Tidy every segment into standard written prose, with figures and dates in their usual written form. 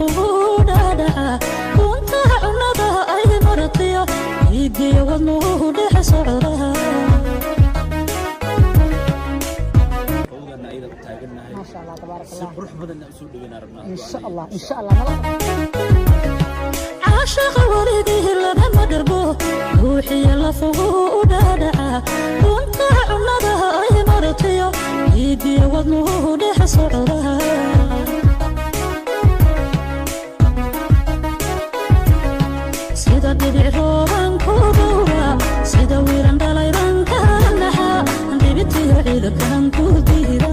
لفودا كنت عنده أي مرضية يجي ونور حصرها ما شاء الله تبارك الله روح بدنا نسوق بينا ربنا إن شاء الله إن شاء الله عاشق ولديه لما دربوه روحي لفودا كنت عنده أي مرضية يجي ونور حصرها sida dhibic rooban ku dhowra sida wiiran dhalayran ka naxa dhibitiyo ciidankan ku diida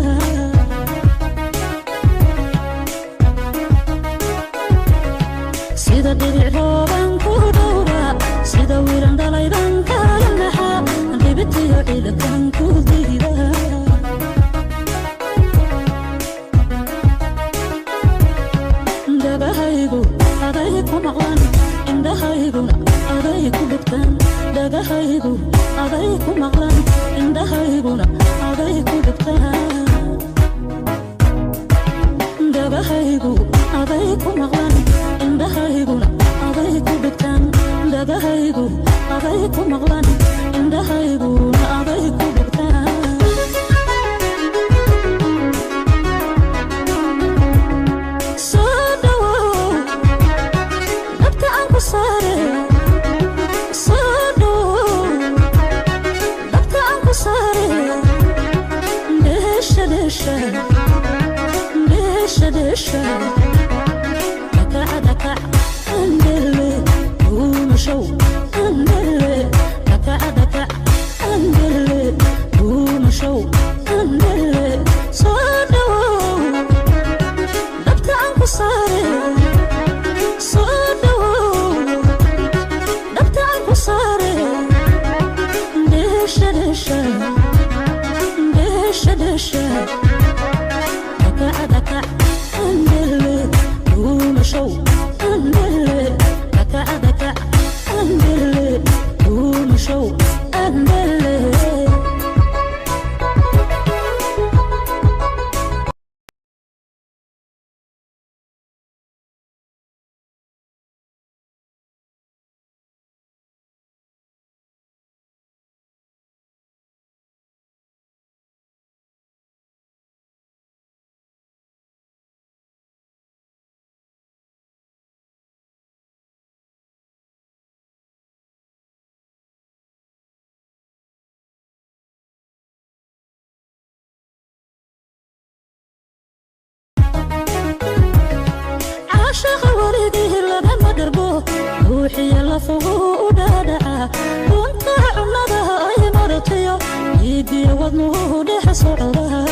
sida dhibic rooban ku dhowra sida wiiran dhalayran ka naxa dhibitiyo ciidankan ku diida dabahaygu aday ku maqlan indhahayguna aday ku dhigtaan dhagahaygu aday ku maqlan indhahayguna aday ku dhigtaan dabahaygu aday ku maqlan indhahayguna aday ku dhigtaan dhagahaygu aday ku maqlan indhahayguna aday ku dhigtaan روحي لفودا كنت عنده أي مرضية يجي ونور حصرها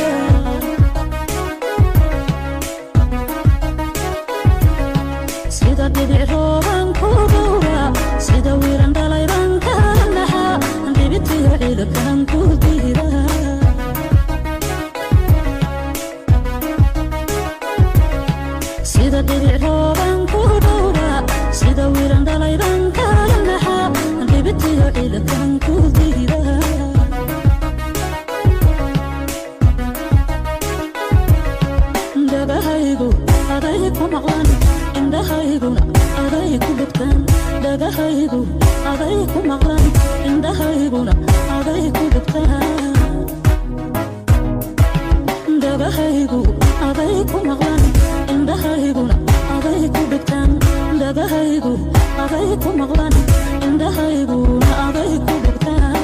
sida dhibic rooban ku dhowra sida wiiran dhalayran ka naxa dhibitiyo ciidankan ku diida sida dhibic rooban ku dhowra sida wiiran dhalayran ka naxa dhibitiyo ciidankan ku diida dabahaygu aday ku maqlan indhahayguna aday ku dhigtaan dhagahaygu aday ku maqlan indhahayguna aday ku dhigtaan dabahaygu aday ku maqlan indhahayguna aday ku dhigtaan dhagahaygu aday ku maqlan indhahayguna aday ku dhigtaan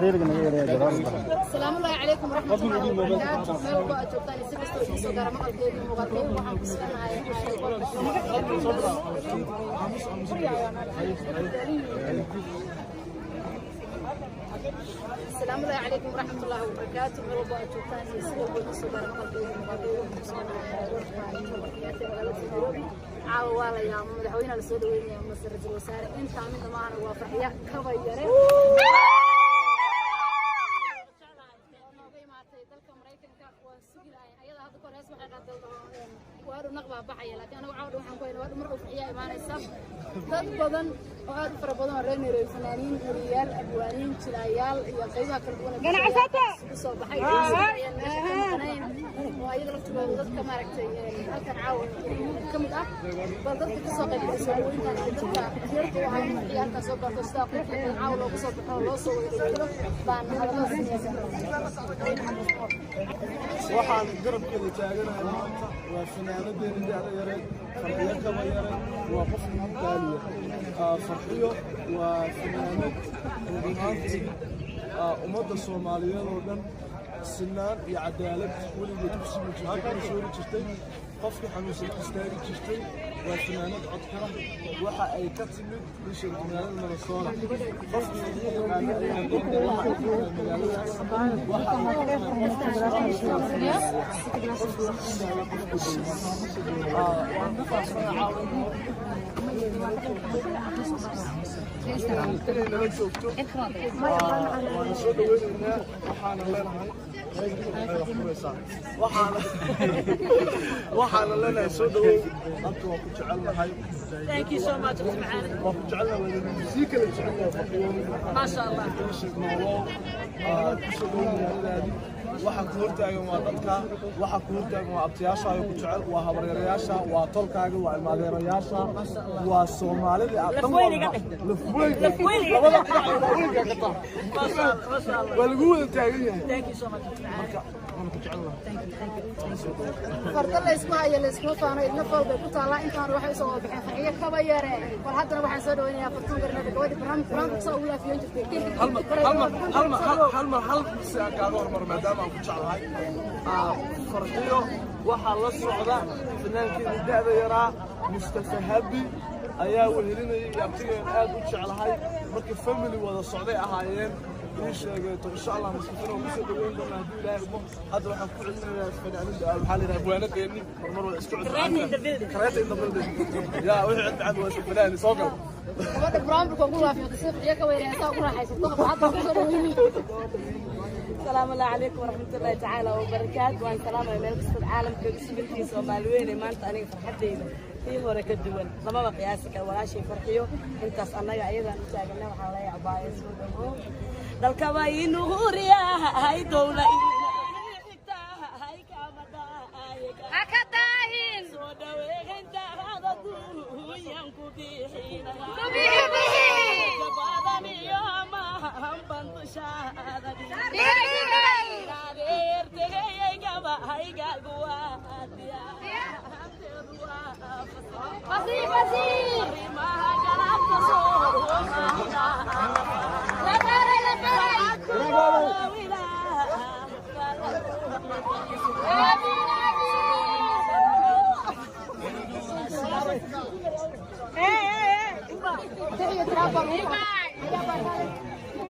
السلام الله عليكم ورحمة الله وبركاته. مeel baa joogtaan si kasta oo soo gaar maqalkeedii muuqaalkay waxaan ku siinahay السلام عليكم ورحمة الله وبركاته. مeel baa joogtaan si kasta oo soo gaar maqalkeedii muuqaalkay waxaan ku siinahay caawa waa la yaamo madaxweynaha la soo dhaweynaya masar ra'iisul wasaare inta mid dhammaan waa farxiya kaba yare وهذا نقبة بحية لكن أنا وعود وحنا كويس وهذا مرة في إيمان السب ضد بدن وهذا فرق بدن ريني فنانين ريال أبوانين تلايال يقيمها كلبونا أنا عساته صوب بحية وأيضا لفت بضد كمارك هل كان عاون كم ده بضد كسوق السوق كان يرد وعاون ريال كسوق السوق كان عاون لو كسوق الله سوى بان هذا waxaan garabkeeda taaganahay maanta waa fanaanadeena da'da yareed farxiyo kaba yare waa qof ugu qaaliya farxiyo waa fanaanad rumaantii ummadda Soomaaliyeed oo dhan sinaan iyo cadaalad weligeed ku sii jirtay qofka xanuunsan istaagi jirtay waa fanaanad codkara waxa ay ka timid bishan magaalada Minnesota qofkii waxaan leenahay soo dhawow dadku waa ku jecelnahay thank you so much معانا waa ku jecelnahay musiiga la jecelnahay ما شاء الله waxa ku hortaagan waa dadka waxa ku hortaagan waa abtiyaasha ay ku jecel waa habareerayaasha waa tolkaaga waa ilmaadeerayaasha waa Soomaalida lagu wada taagan yahay thank you so much marka ku jecelnahay فرد الله اسمها يا اسمه فانا نفر بكتالا إن كانوا واحد يسوي بحين فهي كبيرة وحتى واحد يسوي وين يفتون قرنا بقول برام تسوي في يوم هل سأكانوا مر مدام أو كشعلاي فرقيو وحلا الصعدة فنان كذا دعوة يرى مستفهبي أيها وهرين يعطيه الآن كشعلاي مركب فاميلي ولا الصعدة أهايين إيش إن شاء الله مسكينه ومسكين لنا هدي لا هذا راح نكون عندنا فنانين حالنا أبوانا كأني مرة أسكت كريت إن البلد يا وين عند عدوى فنان صقر هذا برام بقول في قصة يا كويرة ساقنا حيسطح حتى السلام الله عليكم ورحمة الله تعالى وبركاته وأن سلام على ملك العالم كسبتي سومالوين ما أنت أنا فرحتي فيه ورك الدول لما بقياسك ولا شيء فرحيه أنت أصلا أيضا نتاجنا وحلا عباية سودهم دالكواين نوريا هاي دولة هاي كامدا أكتاهين سودوين هذا دوين كبيحين